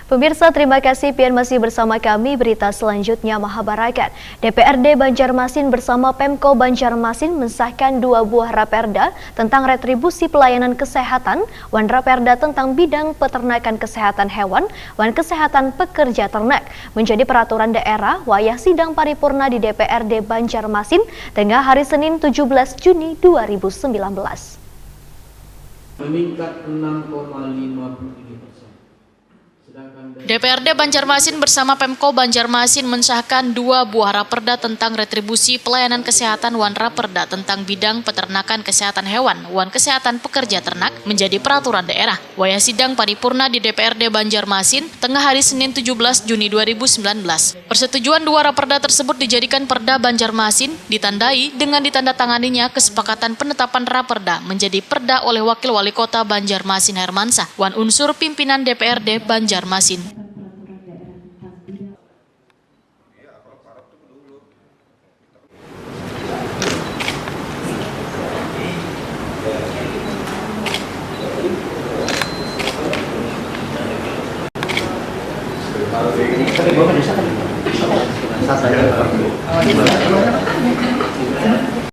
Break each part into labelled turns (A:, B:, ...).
A: Pemirsa, terima kasih pian masih bersama kami. Berita selanjutnya Mahabarakat. DPRD Banjarmasin bersama Pemko Banjarmasin mensahkan 2 buah raperda tentang retribusi pelayanan kesehatan, wan raperda tentang bidang peternakan kesehatan hewan, wan kesehatan pekerja ternak menjadi peraturan daerah wayah sidang paripurna di DPRD Banjarmasin tengah hari Senin 17 Juni 2019.
B: Meningkat 6,57%.
C: DPRD Banjarmasin bersama Pemko Banjarmasin mensahkan 2 buah raperda tentang retribusi pelayanan kesehatan wan raperda tentang bidang peternakan kesehatan hewan, wan kesehatan pekerja ternak menjadi peraturan daerah. Wayah sidang paripurna di DPRD Banjarmasin tengah hari Senin 17 Juni 2019. Persetujuan 2 raperda tersebut dijadikan Perda Banjarmasin ditandai dengan ditandatanganinya kesepakatan penetapan raperda menjadi perda oleh Wakil Wali Kota Banjarmasin Hermansah, wan unsur pimpinan DPRD Banjarmasin.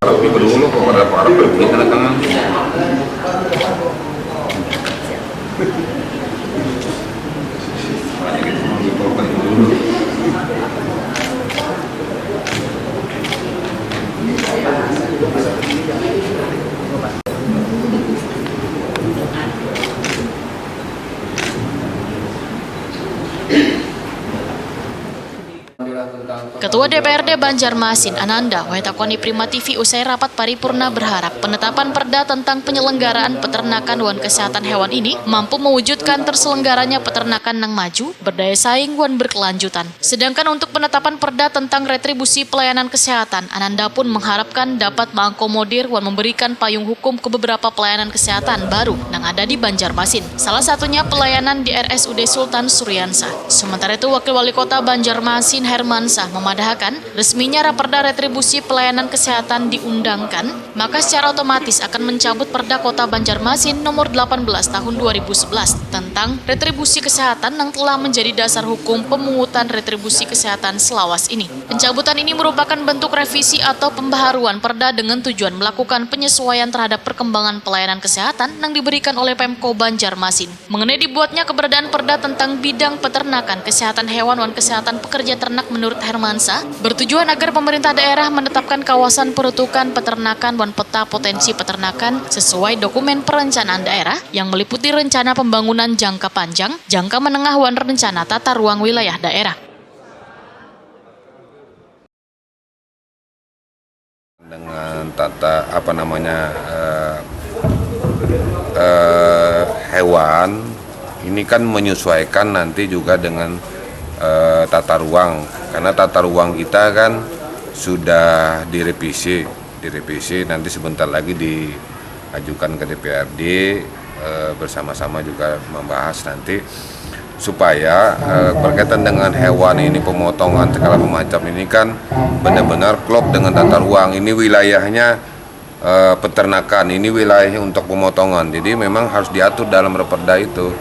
D: Tapi dulu kok ada para pergi tanda tangan.
C: Ketua DPRD Banjarmasin Ananda Waitakoni Prima TV usai rapat paripurna berharap penetapan perda tentang penyelenggaraan peternakan wan kesehatan hewan ini mampu mewujudkan terselenggaranya peternakan yang maju, berdaya saing wan berkelanjutan. Sedangkan untuk penetapan perda tentang retribusi pelayanan kesehatan, Ananda pun mengharapkan dapat mengakomodir wan memberikan payung hukum ke beberapa pelayanan kesehatan baru yang ada di Banjarmasin. Salah satunya pelayanan di RSUD Sultan Suryansah. Sementara itu Wakil Wali Kota Banjarmasin Hermansah memadahkan resminya raperda retribusi pelayanan kesehatan diundangkan, maka secara otomatis akan mencabut Perda Kota Banjarmasin nomor 18 tahun 2011 tentang retribusi kesehatan yang telah menjadi dasar hukum pemungutan retribusi kesehatan selawas ini. Pencabutan ini merupakan bentuk revisi atau pembaharuan perda dengan tujuan melakukan penyesuaian terhadap perkembangan pelayanan kesehatan yang diberikan oleh Pemko Banjarmasin. Mengenai dibuatnya keberadaan perda tentang bidang peternakan kesehatan hewan wan kesehatan pekerja ternak menurut Hermansah bertujuan agar pemerintah daerah menetapkan kawasan peruntukan peternakan wan peta potensi peternakan sesuai dokumen perencanaan daerah yang meliputi rencana pembangunan jangka panjang, jangka menengah wan rencana tata ruang wilayah daerah.
D: Dengan tata hewan ini kan menyesuaikan nanti juga dengan tata ruang, karena tata ruang kita kan sudah direvisi nanti sebentar lagi diajukan ke DPRD, bersama-sama juga membahas nanti supaya berkaitan dengan hewan ini, pemotongan segala macam ini kan benar-benar klop dengan tata ruang. Ini wilayahnya peternakan, ini wilayahnya untuk pemotongan, jadi memang harus diatur dalam raperda itu.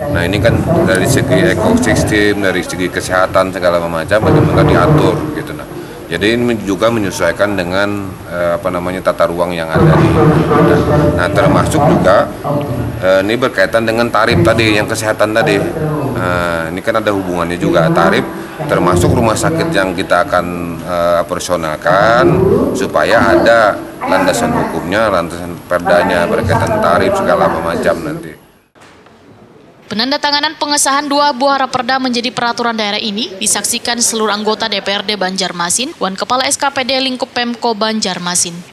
D: Nah ini kan dari segi ekosistem, dari segi kesehatan segala macam bagaimana diatur gitu. Nah, jadi ini juga menyesuaikan dengan tata ruang yang ada di. Nah termasuk juga ini berkaitan dengan tarif tadi, yang kesehatan tadi. Ini kan ada hubungannya juga tarif, termasuk rumah sakit yang kita akan operasionalkan supaya ada landasan hukumnya, landasan perdanya berkaitan tarif segala macam nanti.
C: Penandatanganan pengesahan 2 buah raperda menjadi peraturan daerah ini disaksikan seluruh anggota DPRD Banjarmasin wan Kepala SKPD lingkup Pemko Banjarmasin.